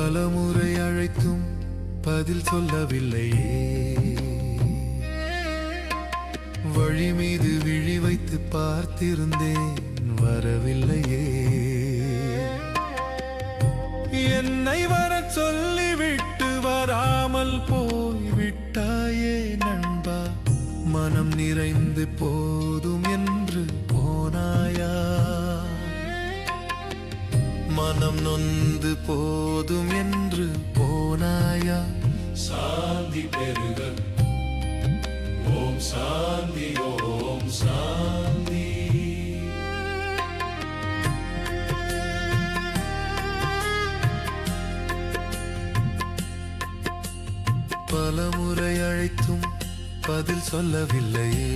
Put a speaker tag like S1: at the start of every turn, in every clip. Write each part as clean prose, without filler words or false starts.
S1: பலமுறை அழைத்தும் பதில் சொல்லவில்லையே, வழி மீது விழி வைத்து பார்த்திருந்தேன் வரவில்லையே. என்னை வர சொல்லிவிட்டு வராமல் போய்விட்டாயே நண்பா, மனம் நிறைந்து போதும் என்று போனாயா, மனம் நொந்து போதும் என்று போனாயா.
S2: சாந்தி பெருக, ஓம் சாந்தி, ஓம் சாந்தி.
S1: பலமுறை அழைத்தும் பதில் சொல்லவில்லையே,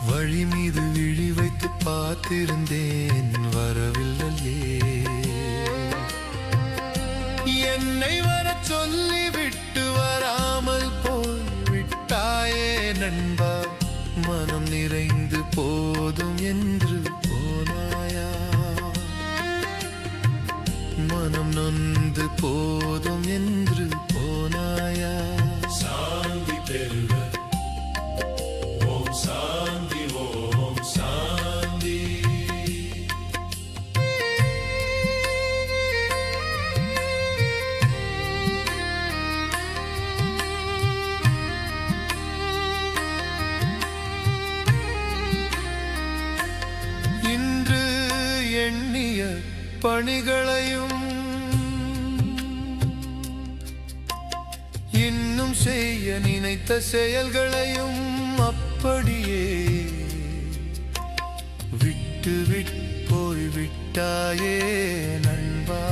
S1: வழி மீது விழி வைத்து பார்த்திருந்தேன் வரவில்லையே. என்னை வர சொல்லிவிட்டு வராமல் போய்விட்டாயே நண்பா, மனம் நிறைந்து போதும் என்று போனாயா, மனம் நொந்து போதும் என்று போனாயா.
S2: சாந்தி பெருக, ஓம் சாந்தி, ஓம் சாந்தி.
S1: இன்று எண்ணிய பணிகளையும் இன்னும் செய்ய நினைத்த செயல்களையும் அப்படியே விட்டு போய்விட்டாயே நண்பா.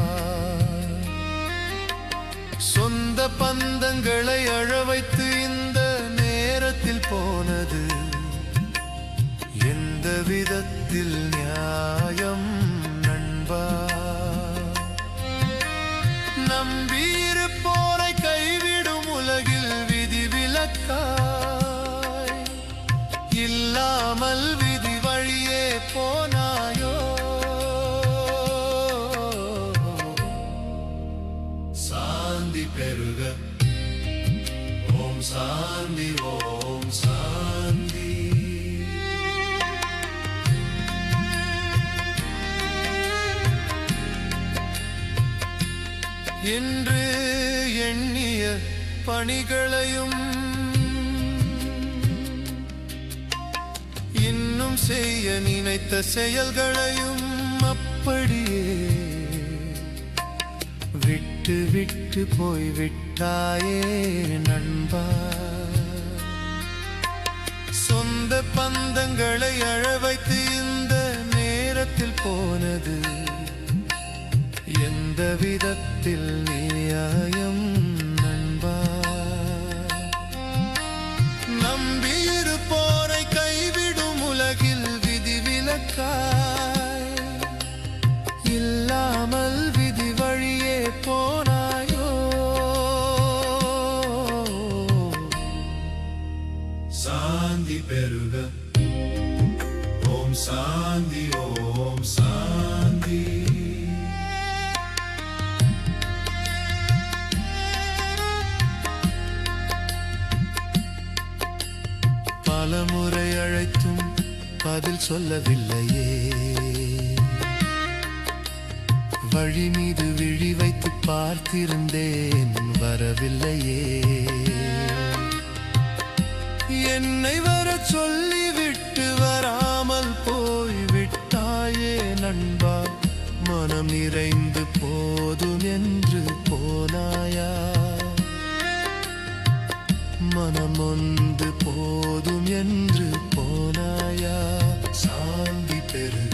S1: சொந்த பந்தங்களை அழ வைத்து இந்த நேரத்தில் போனது எந்த விதத்தில் நியாயம் நண்பா. நம்பியிருப்போரை கைவிடும் உலகில் விதிவிலக்காய் இல்லாமல் விதி வழியே போனாயோ.
S2: சாந்தி பெருக, ஓம் சாந்தி, ஓம் சாந்தி.
S1: என்று எண்ணிய பணிகளையும் இன்னும் செய்ய நினைத்த செயல்களையும் அப்படியே விட்டு போய்விட்டாயே நண்பா. சொந்த பந்தங்களை அழ வைத்து இந்த நேரத்தில் போனது எந்த விதத்தில் நியாயம் நண்பா. நம்பியிருப்போரை கைவிடும் உலகில் விதிவிலக்காய் இல்லாமல் விதி வழியே போனாயோ.
S2: சாந்தி பெருக, ஓம் சாந்தி, ஓம் சாந்தி.
S1: பலமுறை அழைத்தும் பதில் சொல்லவில்லையே, வழி மீது விழி வைத்து பார்த்திருந்தேன் வரவில்லையே. என்னை வர சொல்லிவிட்டு வராமல் போய்விட்டாயே நண்பா, மனம் நிறைந்து போதும் என்று போனாயா, மனம் ஒன்று போதும் என்று போனாயா. சாந்தி பெரு